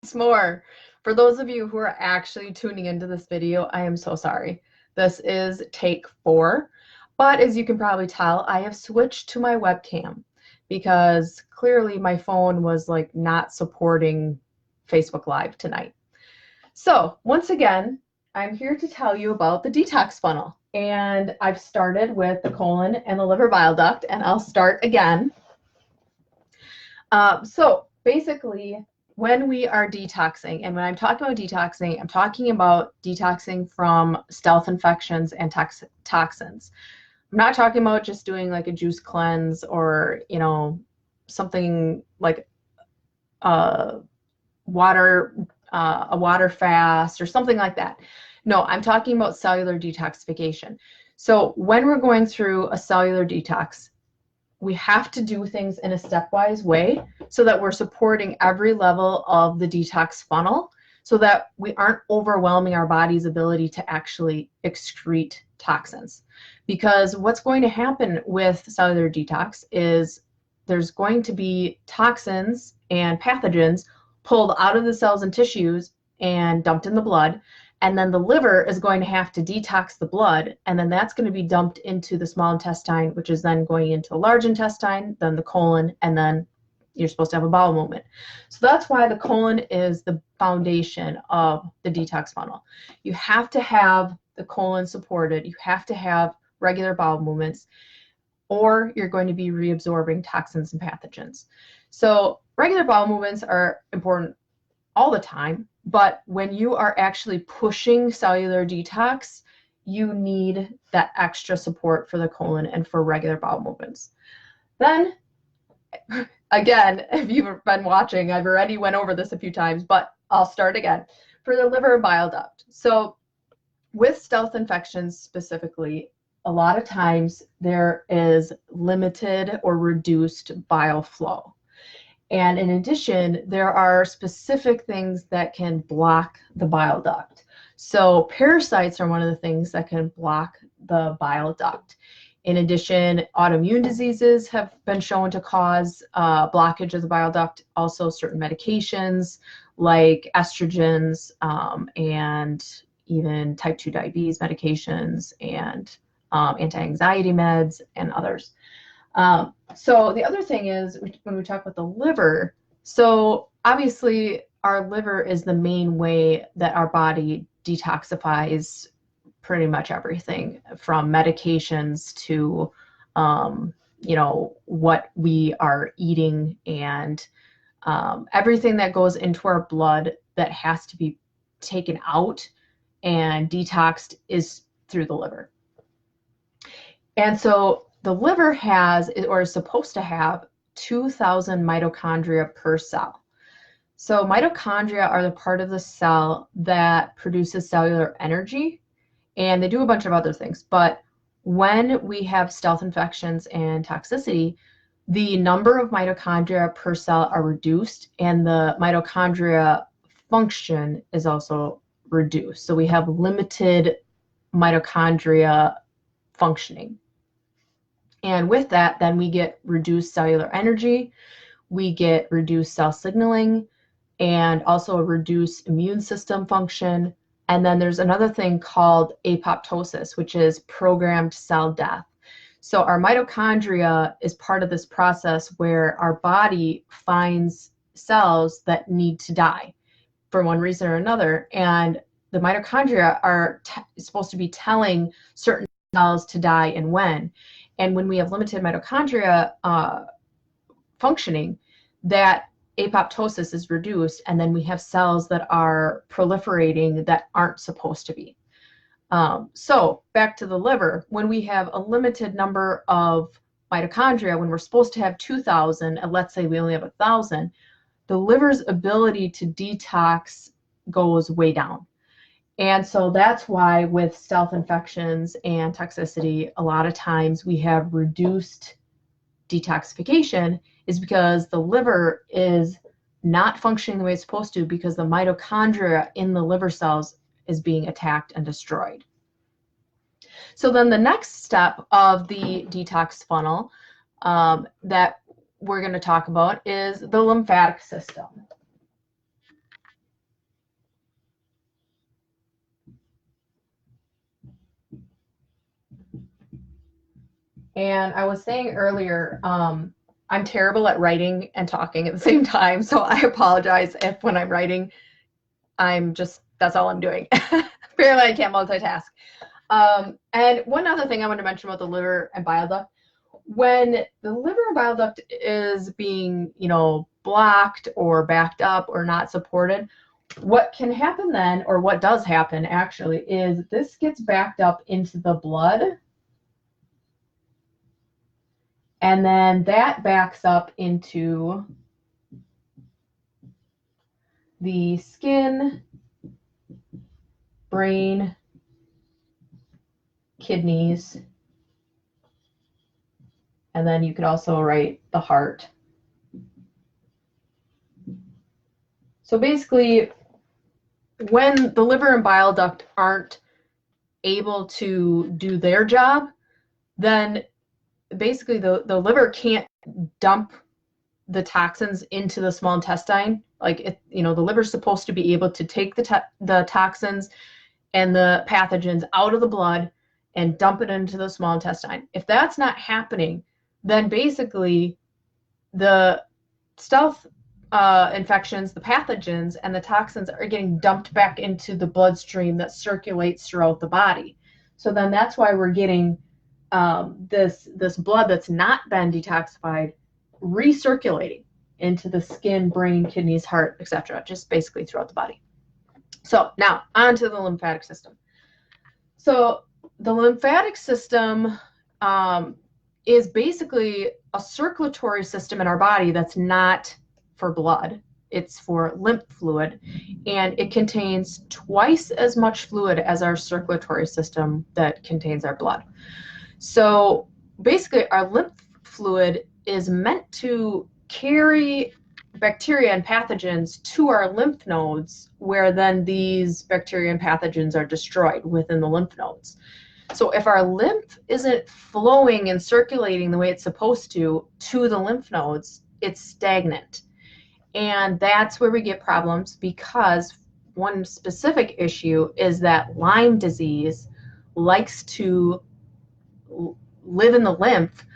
once more. For those of you who are actually tuning into this video, I am so sorry. This is take 4, but as you can probably tell, I have switched to my webcam because clearly my phone was like not supporting Facebook Live tonight. So once again, I'm here to tell you about the detox funnel. And I've started with the colon and the liver bile duct, and I'll start again. So basically, when we are detoxing, and when I'm talking about detoxing, I'm talking about detoxing from stealth infections and toxins. I'm not talking about just doing like a juice cleanse or, you know, something like a water fast or something like that. No, I'm talking about cellular detoxification. So when we're going through a cellular detox, we have to do things in a stepwise way so that we're supporting every level of the detox funnel so that we aren't overwhelming our body's ability to actually excrete toxins. Because what's going to happen with cellular detox is there's going to be toxins and pathogens pulled out of the cells and tissues and dumped in the blood. And then the liver is going to have to detox the blood, and then that's going to be dumped into the small intestine, which is then going into the large intestine, then the colon, and then you're supposed to have a bowel movement. So that's why the colon is the foundation of the detox funnel. You have to have the colon supported. You have to have regular bowel movements, or you're going to be reabsorbing toxins and pathogens. So regular bowel movements are important all the time, but when you are actually pushing cellular detox, you need that extra support for the colon and for regular bowel movements. Then, again, if you've been watching, I've already went over this a few times, but I'll start again. For the liver and bile duct. So with stealth infections specifically, a lot of times there is limited or reduced bile flow. And in addition, there are specific things that can block the bile duct. So parasites are one of the things that can block the bile duct. In addition, autoimmune diseases have been shown to cause blockage of the bile duct. Also, certain medications like estrogens and even type 2 diabetes medications and anti-anxiety meds and others. So the other thing is when we talk about the liver, so obviously our liver is the main way that our body detoxifies pretty much everything from medications to, you know, what we are eating and everything that goes into our blood that has to be taken out and detoxed is through the liver. And so the liver has, or is supposed to have, 2,000 mitochondria per cell. So mitochondria are the part of the cell that produces cellular energy, and they do a bunch of other things. But when we have stealth infections and toxicity, the number of mitochondria per cell are reduced, and the mitochondria function is also reduced. So we have limited mitochondria functioning. And with that, then we get reduced cellular energy, we get reduced cell signaling, and also a reduced immune system function. And then there's another thing called apoptosis, which is programmed cell death. So our mitochondria is part of this process where our body finds cells that need to die for one reason or another. And the mitochondria are supposed to be telling certain cells to die and when. And when we have limited mitochondria functioning, that apoptosis is reduced, and then we have cells that are proliferating that aren't supposed to be. So back to the liver, when we have a limited number of mitochondria, when we're supposed to have 2,000, and let's say we only have 1,000, the liver's ability to detox goes way down. And so that's why with stealth infections and toxicity, a lot of times we have reduced detoxification is because the liver is not functioning the way it's supposed to because the mitochondria in the liver cells is being attacked and destroyed. So then the next step of the detox funnel that we're going to talk about is the lymphatic system. And I was saying earlier, I'm terrible at writing and talking at the same time. So I apologize if when I'm writing, that's all I'm doing. Apparently I can't multitask. And one other thing I want to mention about the liver and bile duct, when the liver and bile duct is being, blocked or backed up or not supported, what can happen then, or what does happen actually, is this gets backed up into the blood. And then that backs up into the skin, brain, kidneys, and then you could also write the heart. So basically, when the liver and bile duct aren't able to do their job, then basically the liver can't dump the toxins into the small intestine. Like, the liver's supposed to be able to take the toxins and the pathogens out of the blood and dump it into the small intestine. If that's not happening, then basically the stealth infections, the pathogens, and the toxins are getting dumped back into the bloodstream that circulates throughout the body. So then that's why we're getting this blood that's not been detoxified recirculating into the skin, brain, kidneys, heart, etc., just basically throughout the body. So now onto the lymphatic system. So the lymphatic system is basically a circulatory system in our body that's not for blood. It's for lymph fluid, and it contains twice as much fluid as our circulatory system that contains our blood. So basically, our lymph fluid is meant to carry bacteria and pathogens to our lymph nodes, where then these bacteria and pathogens are destroyed within the lymph nodes. So if our lymph isn't flowing and circulating the way it's supposed to the lymph nodes, it's stagnant. And that's where we get problems, because one specific issue is that Lyme disease likes to live in the lymph,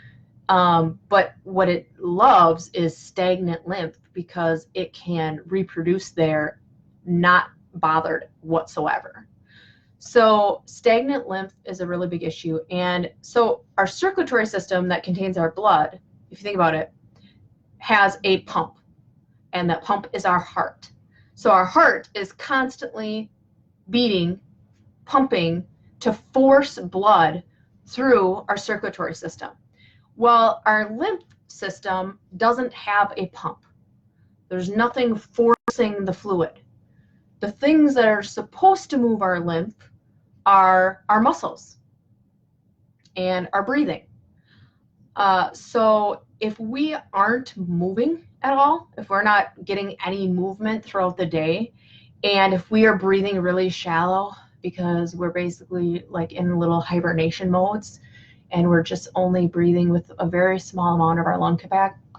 but what it loves is stagnant lymph, because it can reproduce there, not bothered whatsoever. So stagnant lymph is a really big issue. And so our circulatory system that contains our blood, if you think about it, has a pump, and that pump is our heart. So our heart is constantly beating, pumping to force blood through our circulatory system. Well, our lymph system doesn't have a pump. There's nothing forcing the fluid. The things that are supposed to move our lymph are our muscles and our breathing. So if we aren't moving at all, if we're not getting any movement throughout the day, and if we are breathing really shallow because we're basically like in little hibernation modes, and we're just only breathing with a very small amount of our lung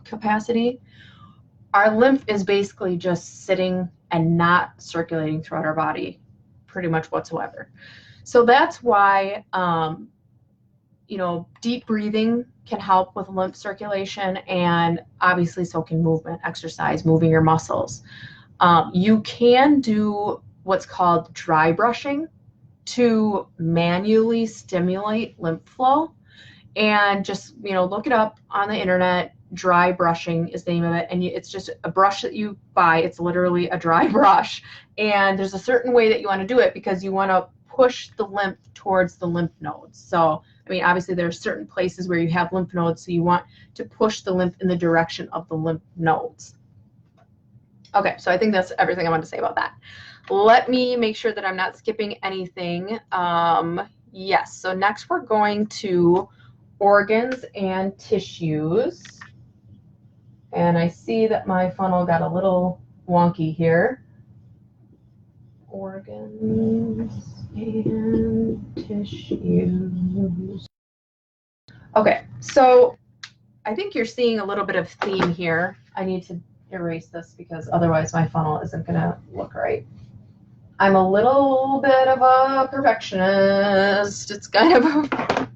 capacity, our lymph is basically just sitting and not circulating throughout our body pretty much whatsoever. So that's why, deep breathing can help with lymph circulation, and obviously so can movement, exercise, moving your muscles. You can do what's called dry brushing to manually stimulate lymph flow, and just, look it up on the internet. Dry brushing is the name of it, and it's just a brush that you buy. It's literally a dry brush, and there's a certain way that you want to do it, because you want to push the lymph towards the lymph nodes. So obviously there are certain places where you have lymph nodes, so you want to push the lymph in the direction of the lymph nodes. Okay, so I think that's everything I want to say about that. Let me make sure that I'm not skipping anything. Yes, so next we're going to organs and tissues. And I see that my funnel got a little wonky here. Organs and tissues. Okay, so I think you're seeing a little bit of theme here. I need to erase this because otherwise my funnel isn't going to look right. I'm a little bit of a perfectionist. It's kind of a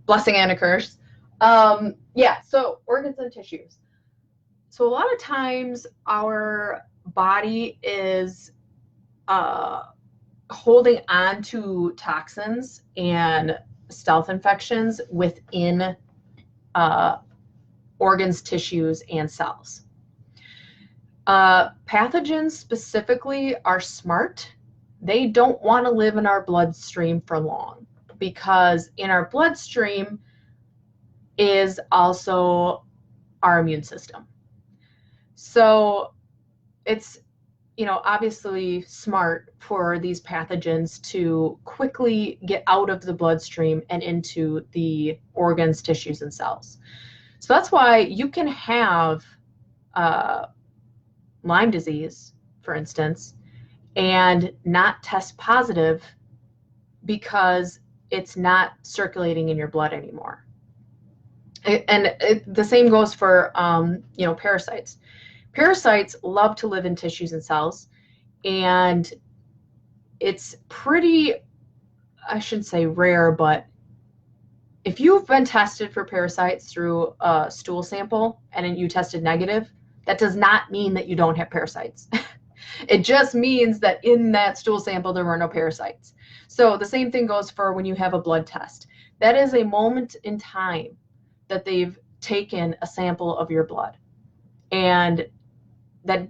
blessing and a curse. Yeah, so organs and tissues. So a lot of times our body is holding on to toxins and stealth infections within organs, tissues, and cells. Pathogens specifically are smart. They don't want to live in our bloodstream for long because in our bloodstream is also our immune system. So it's, obviously smart for these pathogens to quickly get out of the bloodstream and into the organs, tissues, and cells. So that's why you can have Lyme disease, for instance, and not test positive because it's not circulating in your blood anymore. The same goes for, parasites. Parasites love to live in tissues and cells, and it's pretty, I shouldn't say rare, but if you've been tested for parasites through a stool sample and you tested negative, that does not mean that you don't have parasites. It just means that in that stool sample, there were no parasites. So the same thing goes for when you have a blood test. That is a moment in time that they've taken a sample of your blood. And that,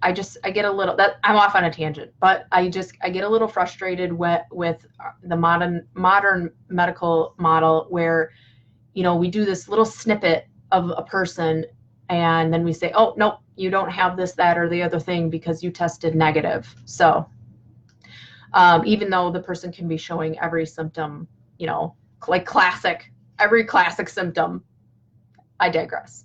I get a little, that I'm off on a tangent, but I get a little frustrated with the modern medical model where, we do this little snippet of a person and then we say, oh, nope, you don't have this, that, or the other thing because you tested negative. So even though the person can be showing every symptom, like every classic symptom, I digress.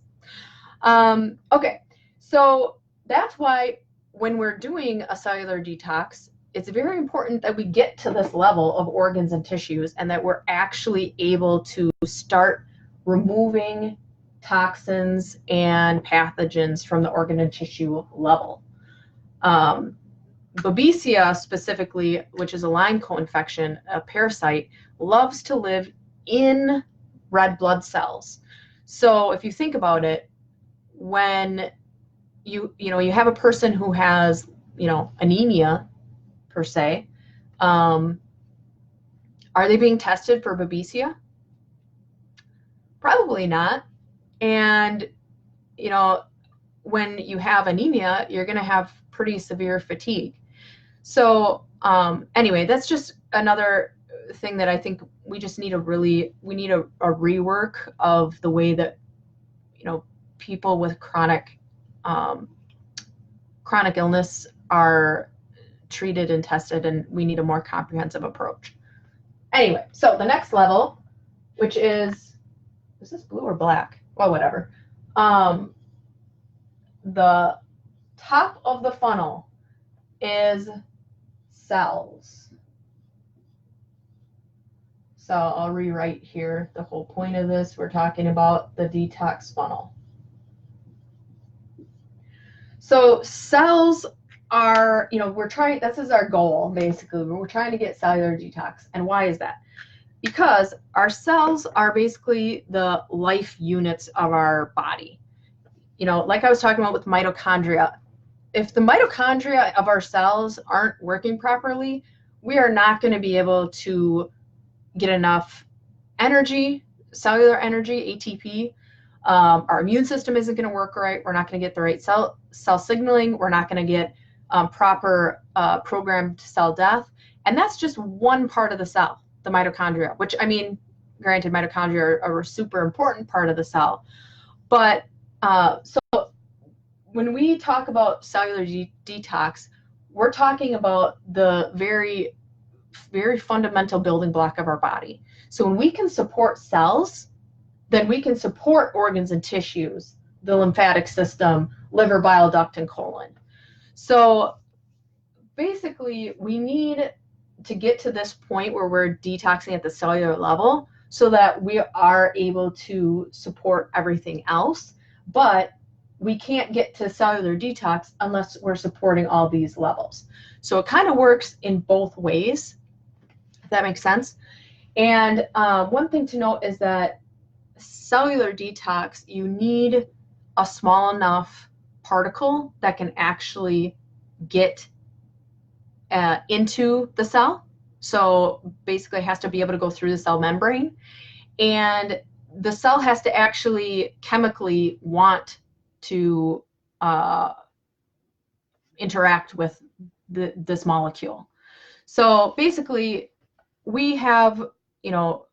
Okay, so that's why when we're doing a cellular detox, it's very important that we get to this level of organs and tissues and that we're actually able to start removing toxins and pathogens from the organ and tissue level. Babesia specifically, which is a Lyme co-infection, a parasite, loves to live in red blood cells. So if you think about it, when you have a person who has, anemia per se, are they being tested for Babesia? Probably not. And, when you have anemia, you're going to have pretty severe fatigue. So anyway, that's just another thing that I think we just need a rework of the way that, people with chronic illness are treated and tested, and we need a more comprehensive approach. Anyway, so the next level, which is this blue or black? Well, whatever. The top of the funnel is cells. So I'll rewrite here the whole point of this. We're talking about the detox funnel. So cells are, this is our goal, basically. We're trying to get cellular detox. And why is that? Because our cells are basically the life units of our body. Like I was talking about with mitochondria, if the mitochondria of our cells aren't working properly, we are not going to be able to get enough energy, cellular energy, ATP. Our immune system isn't going to work right. We're not going to get the right cell signaling. We're not going to get proper programmed cell death. And that's just one part of the cell, the mitochondria, which, granted, mitochondria are a super important part of the cell. But so when we talk about cellular detox, we're talking about the very, very fundamental building block of our body. So when we can support cells, then we can support organs and tissues, the lymphatic system, liver, bile duct, and colon. So basically, we need to get to this point where we're detoxing at the cellular level so that we are able to support everything else. But we can't get to cellular detox unless we're supporting all these levels. So it kind of works in both ways, if that makes sense. And one thing to note is that cellular detox, you need a small enough particle that can actually get into the cell. So basically, it has to be able to go through the cell membrane. And the cell has to actually chemically want to interact with this molecule. So basically, we have, you know,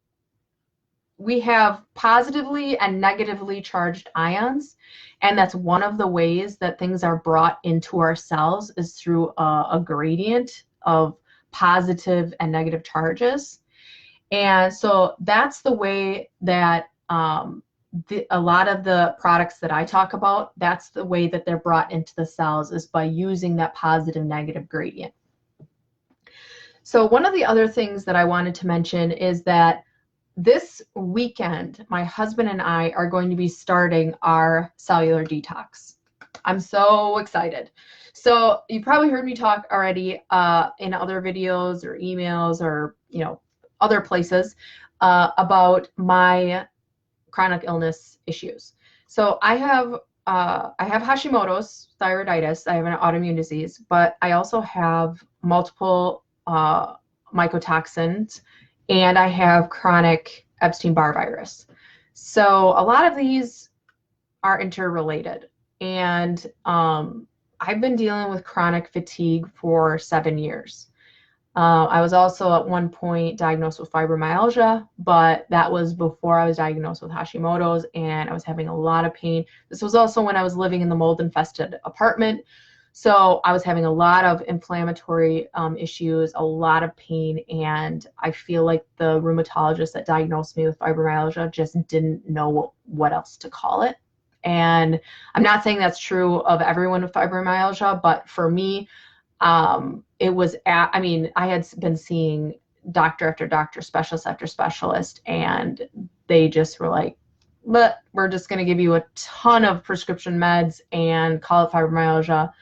we have positively and negatively charged ions, and that's one of the ways that things are brought into our cells is through a gradient of positive and negative charges. And so that's the way that a lot of the products that I talk about, that's the way that they're brought into the cells, is by using that positive negative gradient. So one of the other things that I wanted to mention is that this weekend, my husband and I are going to be starting our cellular detox. I'm so excited. So you probably heard me talk already in other videos or emails or, you know, other places about my chronic illness issues. So I have Hashimoto's thyroiditis. I have an autoimmune disease, but I also have multiple mycotoxins, and I have chronic Epstein-Barr virus. So a lot of these are interrelated. And I've been dealing with chronic fatigue for 7 years. I was also at one point diagnosed with fibromyalgia, but that was before I was diagnosed with Hashimoto's, and I was having a lot of pain. This was also when I was living in the mold-infested apartment. So I was having a lot of inflammatory issues, a lot of pain, and I feel like the rheumatologist that diagnosed me with fibromyalgia just didn't know what else to call it. And I'm not saying that's true of everyone with fibromyalgia, but for me, it was, I mean, I had been seeing doctor after doctor, specialist after specialist, and they just were like, but we're just going to give you a ton of prescription meds and call it fibromyalgia,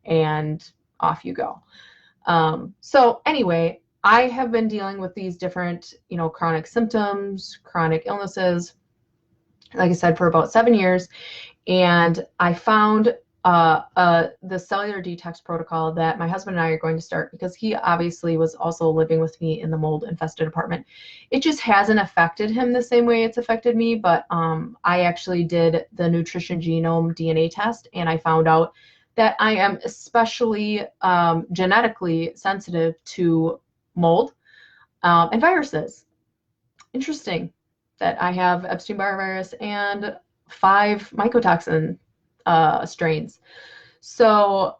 and off you go. So anyway, I have been dealing with these different, you know, chronic symptoms, chronic illnesses, like I said, for about 7 years. And I found the cellular detox protocol that my husband and I are going to start, because he obviously was also living with me in the mold infested apartment. It just hasn't affected him the same way it's affected me. But I actually did the nutrition genome DNA test, and I found out that I am especially genetically sensitive to mold and viruses. Interesting that I have Epstein-Barr virus and 5 mycotoxin strains. So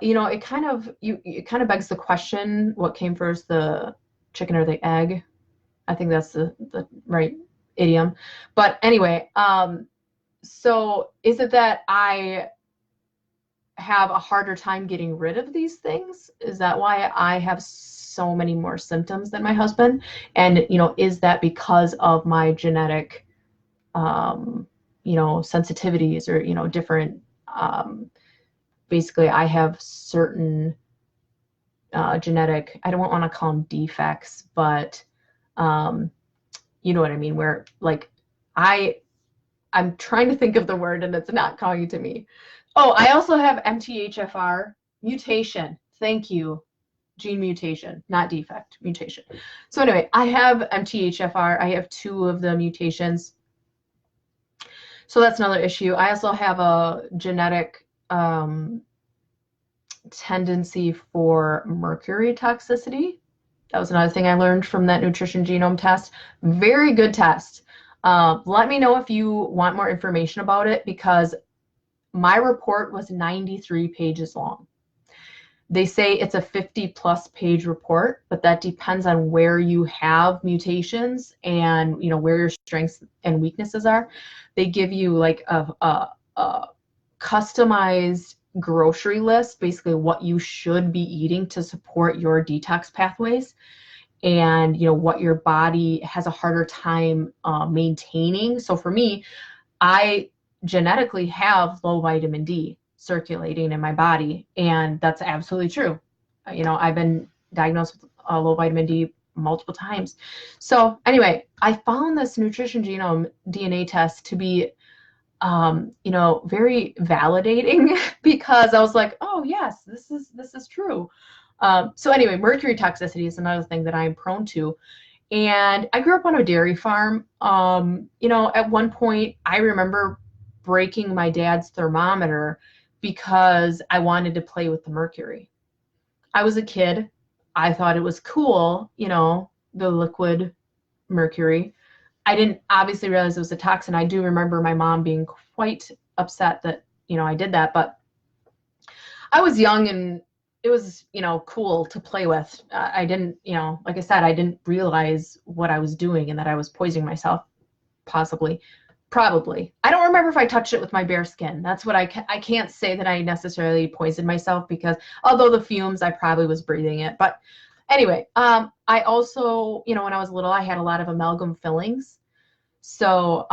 you know, it kind of begs the question, what came first, the chicken or the egg? I think that's the right idiom. But anyway, so is it that I have a harder time getting rid of these things? Is that why I have so many more symptoms than my husband? And, you know, is that because of my genetic, you know, sensitivities, or, you know, different, basically I have certain genetic, I don't want to call them defects, but you know what I mean, where like I'm trying to think of the word and it's not coming to me. Oh, I also have MTHFR mutation. Thank you. Gene mutation, not defect, mutation. So anyway, I have MTHFR. I have 2 of the mutations. So that's another issue. I also have a genetic tendency for mercury toxicity. That was another thing I learned from that nutrition genome test. Very good test. Let me know if you want more information about it, because my report was 93 pages long. They say it's a 50+ page report, but that depends on where you have mutations and, you know, where your strengths and weaknesses are. They give you like a customized grocery list, basically what you should be eating to support your detox pathways, and, you know, what your body has a harder time maintaining. So for me, I genetically have low vitamin D circulating in my body, and that's absolutely true. You know, I've been diagnosed with low vitamin D multiple times. So anyway, I found this nutrition genome DNA test to be very validating because I was like, oh yes, this is true. So anyway, mercury toxicity is another thing that I'm prone to. And I grew up on a dairy farm. At one point I remember breaking my dad's thermometer because I wanted to play with the mercury. I was a kid. I thought it was cool, the liquid mercury. I didn't obviously realize it was a toxin. I do remember my mom being quite upset that, I did that, but I was young and it was, cool to play with. I didn't, like I said, I didn't realize what I was doing and that I was poisoning myself, possibly, probably. I don't remember if I touched it with my bare skin. That's what I can't say that I necessarily poisoned myself because although the fumes, I probably was breathing it. But anyway, I also, when I was little, I had a lot of amalgam fillings. So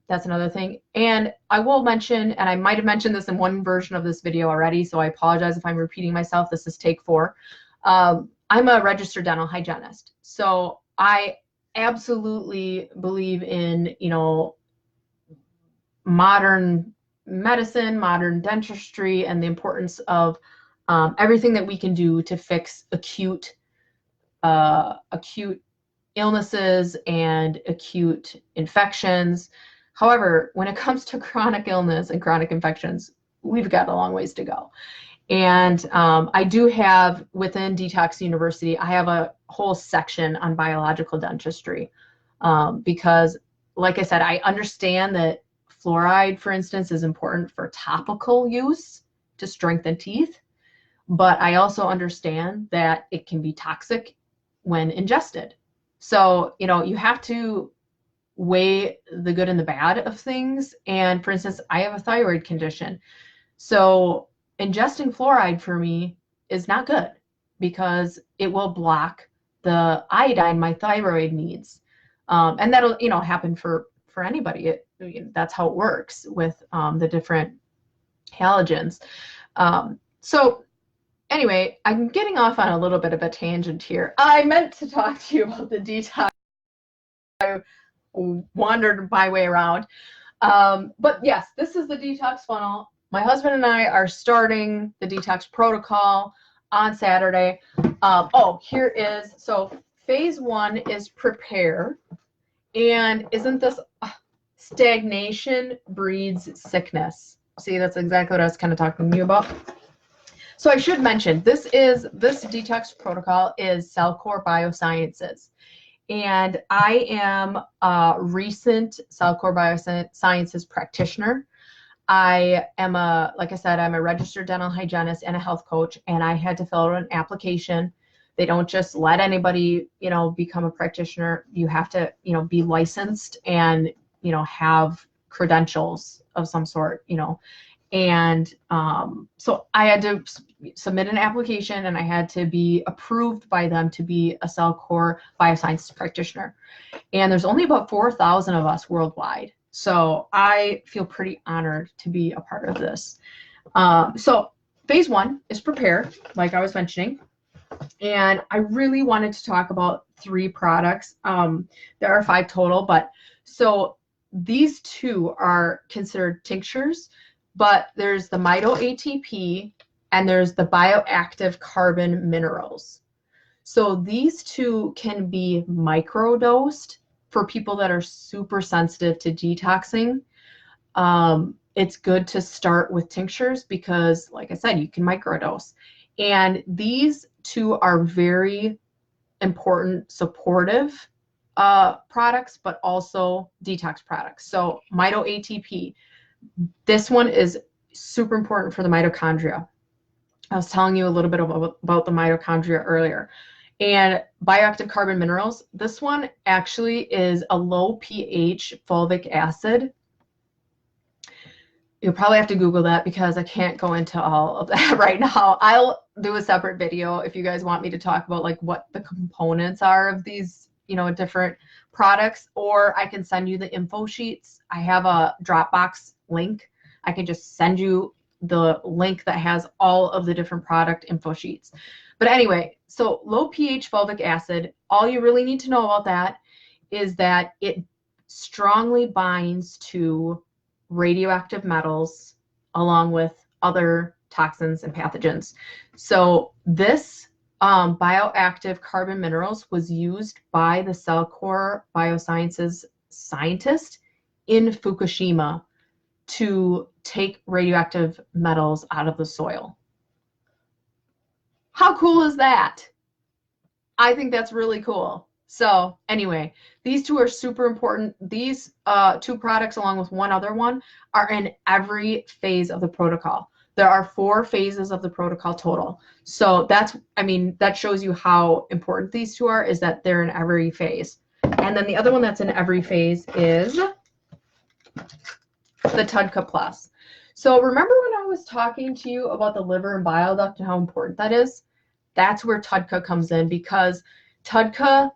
that's another thing. And I will mention, and I might have mentioned this in one version of this video already, so I apologize if I'm repeating myself. This is take 4. I'm a registered dental hygienist. So I absolutely believe in, modern medicine, modern dentistry, and the importance of everything that we can do to fix acute illnesses and acute infections. However, when it comes to chronic illness and chronic infections, we've got a long ways to go. And I do have, within Detox University, I have a whole section on biological dentistry because, like I said, I understand that fluoride, for instance, is important for topical use to strengthen teeth, but I also understand that it can be toxic when ingested. So, you have to weigh the good and the bad of things. And for instance, I have a thyroid condition. So ingesting fluoride for me is not good because it will block the iodine my thyroid needs. And that'll, happen for anybody. That's how it works with the different halogens. So anyway, I'm getting off on a little bit of a tangent here. I meant to talk to you about the detox. I wandered my way around. But yes, this is the detox funnel. My husband and I are starting the detox protocol on Saturday. Here is, so phase 1 is prepare. And isn't this stagnation breeds sickness? See, that's exactly what I was kind of talking to you about. So I should mention, this detox protocol is Cellcore Biosciences. And I am a recent Cellcore Biosciences practitioner. I am like I said, I'm a registered dental hygienist and a health coach, and I had to fill out an application. They don't just let anybody, become a practitioner. You have to, be licensed and, have credentials of some sort, And so I had to submit an application and I had to be approved by them to be a Cellcore Biosciences practitioner. And there's only about 4,000 of us worldwide. So I feel pretty honored to be a part of this. So phase 1 is prepare, like I was mentioning. And I really wanted to talk about 3 products. There are 5 total, but so these 2 are considered tinctures, but there's the Mito ATP and there's the bioactive carbon minerals. So these 2 can be microdosed for people that are super sensitive to detoxing. It's good to start with tinctures because, like I said, you can microdose. And these 2 are very important supportive products, but also detox products. So Mito ATP, this one is super important for the mitochondria. I was telling you a little bit about the mitochondria earlier. And bioactive carbon minerals, this one actually is a low pH fulvic acid. You'll probably have to Google that because I can't go into all of that right now. I'll do a separate video if you guys want me to talk about like what the components are of these, different products, or I can send you the info sheets. I have a Dropbox link. I can just send you the link that has all of the different product info sheets. But anyway, so low pH fulvic acid, all you really need to know about that is that it strongly binds to radioactive metals along with other toxins and pathogens. So this bioactive carbon minerals was used by the Cellcore Biosciences scientist in Fukushima to take radioactive metals out of the soil. How cool is that? I think that's really cool. So anyway, these two are super important. These two products, along with one other one, are in every phase of the protocol. There are 4 phases of the protocol total. So that's, I mean, that shows you how important these two are, is that they're in every phase. And then the other one that's in every phase is the TUDCA Plus. So remember when I was talking to you about the liver and bile duct and how important that is? That's where TUDCA comes in, because TUDCA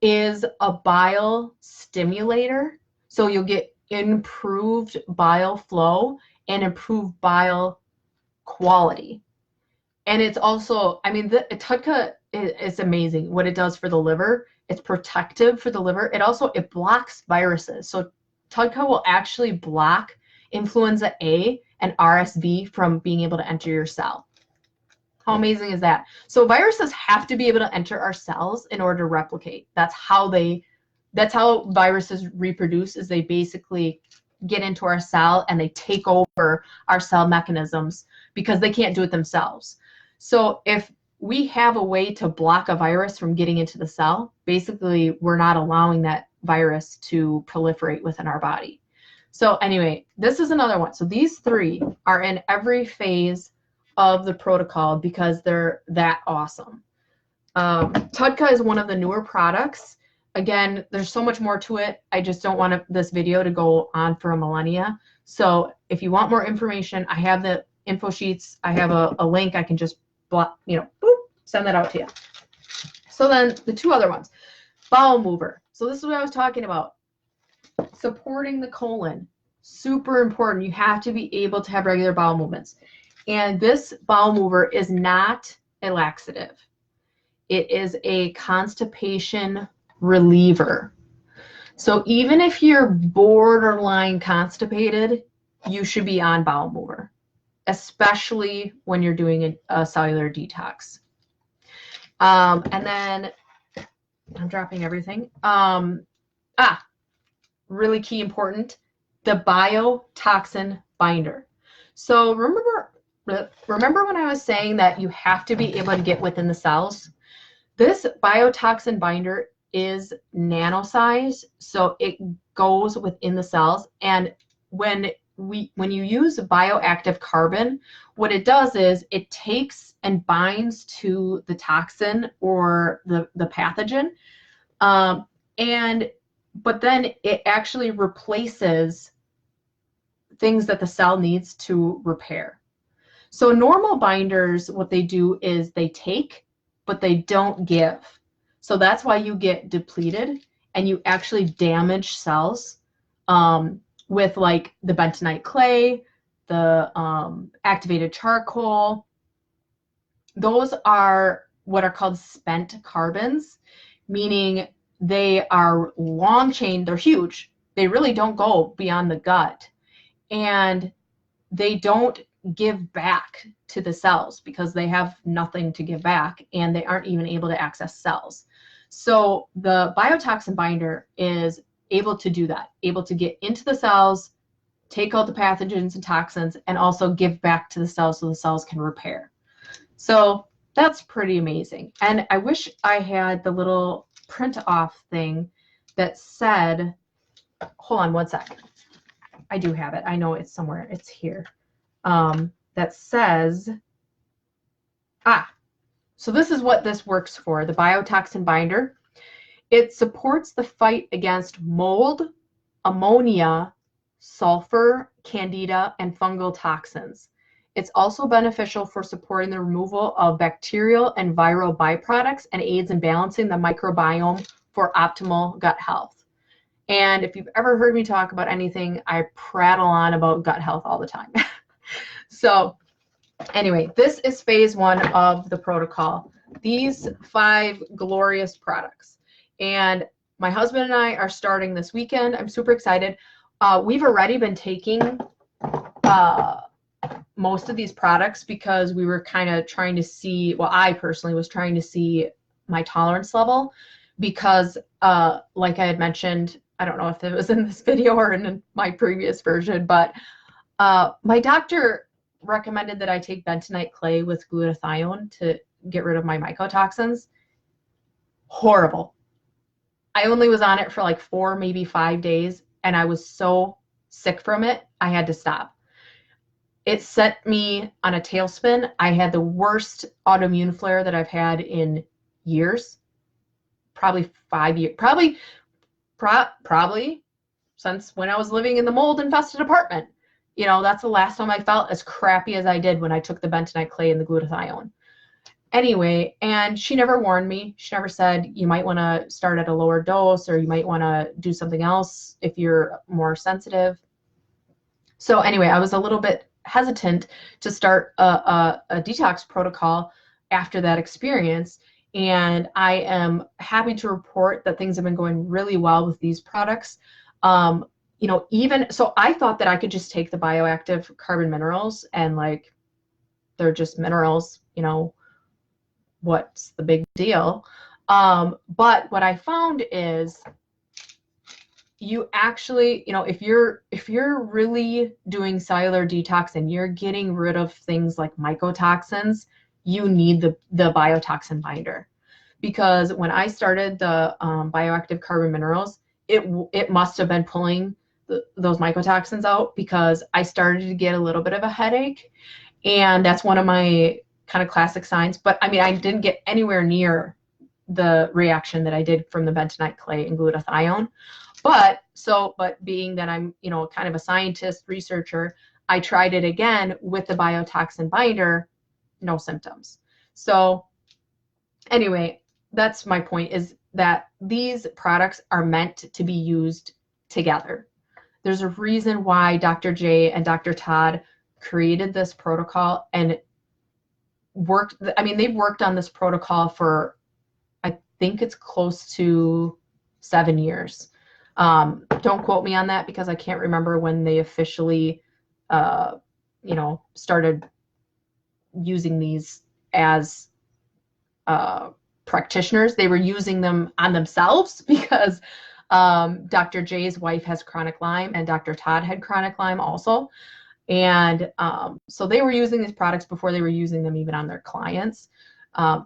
is a bile stimulator. So you'll get improved bile flow and improved bile quality. And it's also, I mean, the TUDCA is amazing what it does for the liver. It's protective for the liver. It blocks viruses. So TUDCA will actually block influenza A and RSV from being able to enter your cell. How amazing is that? So viruses have to be able to enter our cells in order to replicate. That's how viruses reproduce, is they basically get into our cell and they take over our cell mechanisms because they can't do it themselves. So if we have a way to block a virus from getting into the cell, basically we're not allowing that virus to proliferate within our body. So anyway, this is another one. So these 3 are in every phase of the protocol because they're that awesome. TUDCA is one of the newer products. Again, there's so much more to it. I just don't want this video to go on for a millennia. So if you want more information, I have the info sheets. I have a link. I can just send that out to you. So then the 2 other ones, bowel mover. So this is what I was talking about. Supporting the colon, super important. You have to be able to have regular bowel movements. And this bowel mover is not a laxative. It is a constipation reliever. So even if you're borderline constipated, you should be on bowel mover, especially when you're doing a cellular detox. And then I'm dropping everything. Really key important, the biotoxin binder. So remember when I was saying that you have to be able to get within the cells? This biotoxin binder is nano-sized, so it goes within the cells. And when you use bioactive carbon, what it does is it takes and binds to the toxin or the pathogen, but then it actually replaces things that the cell needs to repair. So normal binders, what they do is they take, but they don't give. So that's why you get depleted and you actually damage cells with like the bentonite clay, the activated charcoal. Those are what are called spent carbons, meaning they are long chain, they're huge. They really don't go beyond the gut. And they don't give back to the cells because they have nothing to give back and they aren't even able to access cells. So the biotoxin binder is able to do that, able to get into the cells, take out the pathogens and toxins, and also give back to the cells so the cells can repair. So that's pretty amazing. And I wish I had the little print off thing that said, hold on one second. I do have it. I know it's somewhere. It's here. That says, so this is what this works for, the biotoxin binder. It supports the fight against mold, ammonia, sulfur, candida, and fungal toxins. It's also beneficial for supporting the removal of bacterial and viral byproducts and aids in balancing the microbiome for optimal gut health. And if you've ever heard me talk about anything, I prattle on about gut health all the time. So anyway, this is phase 1 of the protocol. These 5 glorious products. And my husband and I are starting this weekend. I'm super excited. We've already been taking most of these products because we were kind of trying to see, well, I personally was trying to see my tolerance level because like I had mentioned, I don't know if it was in this video or in my previous version, but my doctor recommended that I take bentonite clay with glutathione to get rid of my mycotoxins. Horrible. I only was on it for like 4, maybe 5 days, and I was so sick from it, I had to stop. It set me on a tailspin. I had the worst autoimmune flare that I've had in years, probably 5 years, probably since when I was living in the mold infested apartment. You know, that's the last time I felt as crappy as I did when I took the bentonite clay and the glutathione. Anyway, and she never warned me. She never said you might want to start at a lower dose or you might want to do something else if you're more sensitive. So anyway, I was a little bit hesitant to start a detox protocol after that experience. And I am happy to report that things have been going really well with these products. You know, even so, I thought that I could just take the bioactive carbon minerals and like they're just minerals, you know, what's the big deal? But what I found is you actually, you know, if you're really doing cellular detox and you're getting rid of things like mycotoxins, you need the biotoxin binder. Because when I started the bioactive carbon minerals, it must have been pulling those mycotoxins out because I started to get a little bit of a headache, and that's one of my kind of classic signs. But I mean, I didn't get anywhere near the reaction that I did from the bentonite clay and glutathione. But being that I'm, you know, kind of a scientist researcher, I tried it again with the biotoxin binder, no symptoms. So anyway, that's my point, is that these products are meant to be used together. There's a reason why Dr. J and Dr. Todd created this protocol and worked. I mean, they've worked on this protocol for, I think it's close to 7 years. Don't quote me on that because I can't remember when they officially, you know, started using these as practitioners. They were using them on themselves because Dr. J's wife has chronic Lyme and Dr. Todd had chronic Lyme also. And so they were using these products before they were using them even on their clients.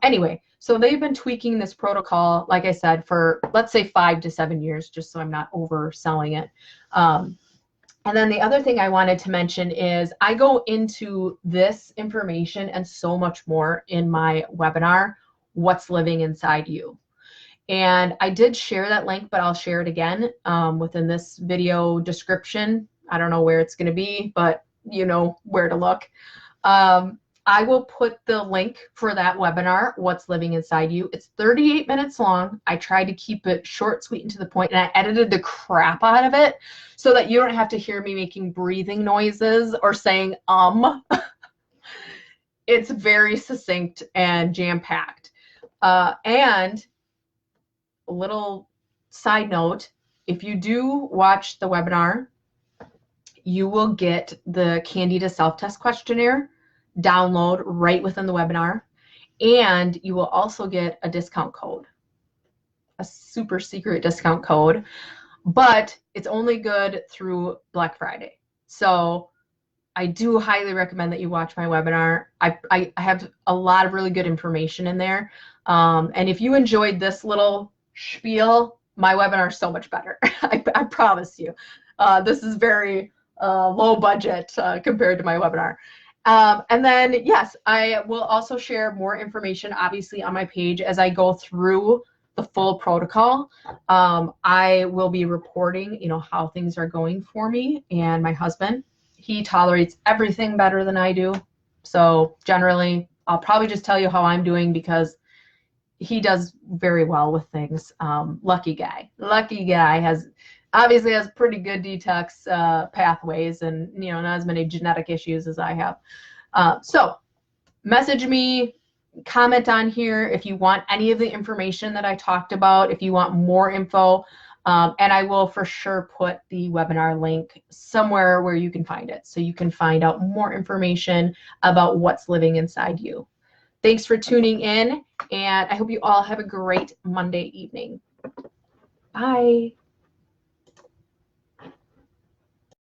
Anyway, so they've been tweaking this protocol, like I said, for let's say 5 to 7 years, just so I'm not overselling it. And then the other thing I wanted to mention is I go into this information and so much more in my webinar, What's Living Inside You. And I did share that link, but I'll share it again within this video description. I don't know where it's going to be, but you know where to look. I will put the link for that webinar, What's Living Inside You. It's 38 minutes long. I tried to keep it short, sweet, and to the point, and I edited the crap out of it so that you don't have to hear me making breathing noises or saying It's very succinct and jam-packed. And a little side note, if you do watch the webinar, you will get the Candida self-test questionnaire download right within the webinar, and you will also get a discount code, a super secret discount code, but it's only good through Black Friday. So I do highly recommend that you watch my webinar. I have a lot of really good information in there. And if you enjoyed this little spiel, my webinar is so much better. I promise you. This is very low budget compared to my webinar. And then, yes, I will also share more information, obviously, on my page as I go through the full protocol. I will be reporting, you know, how things are going for me and my husband. He tolerates everything better than I do. So generally, I'll probably just tell you how I'm doing because he does very well with things. Lucky guy has obviously has pretty good detox pathways and, not as many genetic issues as I have. So message me, comment on here if you want any of the information that I talked about, if you want more info, and I will for sure put the webinar link somewhere where you can find it so you can find out more information about what's living inside you. Thanks for tuning in, and I hope you all have a great Monday evening. Bye.